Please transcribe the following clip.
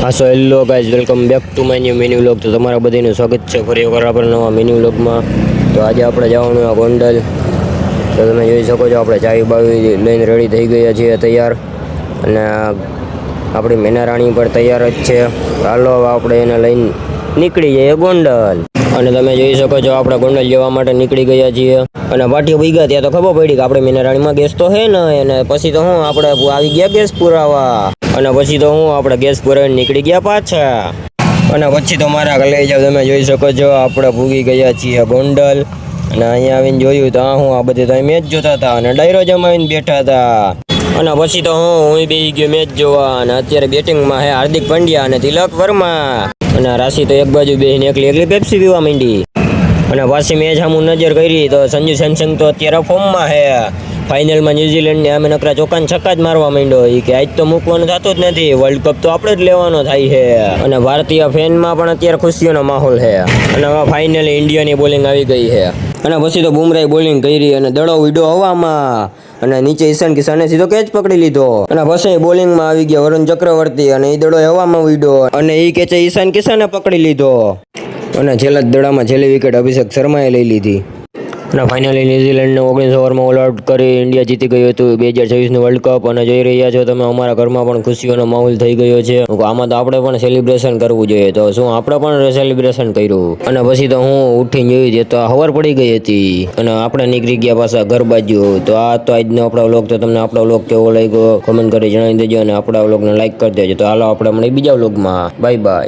હા so hello guys, welcome back to my new mini vlog. તો તમારા બધાનું સ્વાગત છે ફરી વખત આપણે નવા મિની વ્લોગમાં. તો આજે આપણે જવાનું આ ગોંડલ. તો તમે જોઈ શકો છો આપણે ચાવી બાવી લઈને રેડી થઈ ગયા છીએ તૈયાર, અને આપણી મેનારાણી પર તૈયાર જ છે. ચાલો આપણે એને લઈને નીકળી જઈએ ગોંડલ. અને તમે જોઈ શકો છો આપણે ગોંડલ જવા માટે નીકળી ગયા છીએ. અને પાટીઓ ભીગા ત્યાં તો ખબર પડી કે આપણે મેનારાણીમાં ગેસ તો હે ને, અને પછી તો હું આપણે આવી ગયા ગેસ પુરાવા. અને પછી તો હું આપણે ગેસ પુરાવીને નીકળી ગયા પાછા. અને પછી તો મારા લઈ જાવ, તમે જોઈ શકો છો આપણે ભૂગી ગયા છીએ ગોંડલ. અને અહીંયા આવીને જોયું તો હું આ બધે તો મેચ જોતા હતા અને ડાયરો જમાવીને બેઠા હતા. અને પછી તો હું બેસી ગયો મેચ જોવા. અને અત્યારે બેટિંગમાં હે હાર્દિક પંડ્યા અને તિલક વર્મા. અને રાશિ તો એક બાજુ બેસીને એકલી પેપ્સી પીવા માંડી. અને પાછી મેચ સામું નજર કરી તો સંજુ સેમસંગ તો અત્યારે ફોર્મમાં હે. ફાઇનલમાં ન્યુઝીલેન્ડને અમે નકરા ચોકાન છક્કા જ મારવા માંડ્યો. એ કે આજ તો મૂકવાનું થતું જ નથી, વર્લ્ડ કપ તો આપણે જ લેવાનો થાય છે. અને ભારતીય ફેનમાં પણ અત્યારે ખુશીઓનો માહોલ છે. અને હવે ફાઇનલી ઇન્ડિયાની બોલિંગ આવી ગઈ છે. અને પછી તો બુમરાહે બોલિંગ કરી અને દડો ઉડ્યો હવામાં, અને નીચે ઈશાન કિશને સીધો કેચ પકડી લીધો. અને પછી બોલિંગમાં આવી ગયા વરુણ ચક્રવર્તી, અને એ દડો હવામાં ઉડ્યો અને એ કેચે ઈશાન કિશને પકડી લીધો. અને છેલ્લા જ દડામાં છેલ્લી વિકેટ અભિષેક શર્માએ લઈ લીધી. અને ફાઇનલી ન્યુઝીલેન્ડને 19 ઓવરમાં ઓલ આઉટ કરી ઇન્ડિયા જીતી ગયું હતું 2024નું વર્લ્ડ કપ. અને જોઈ રહ્યા છો તમે અમારા ઘરમાં પણ ખુશીઓનો માહોલ થઈ ગયો છે. આમાં તો આપણે પણ સેલિબ્રેશન કરવું જોઈએ. તો શું આપણે પણ સેલિબ્રેશન કર્યું. અને પછી તો હું ઉઠીને જોયું તો ખબર પડી ગઈ હતી, અને આપણે નીકળી ગયા પાછા ઘર બાજુ. તો આ તો આજનો આપણા વ્લોગ. તો તમને આપણા વ્લોગ કેવો લાગ્યો કોમેન્ટ કરી જણાવી દેજો, અને આપણા વ્લોગને લાઈક કરી દેજો. તો હાલો આપણે મળીએ બીજા વ્લોગમાં. Bye bye.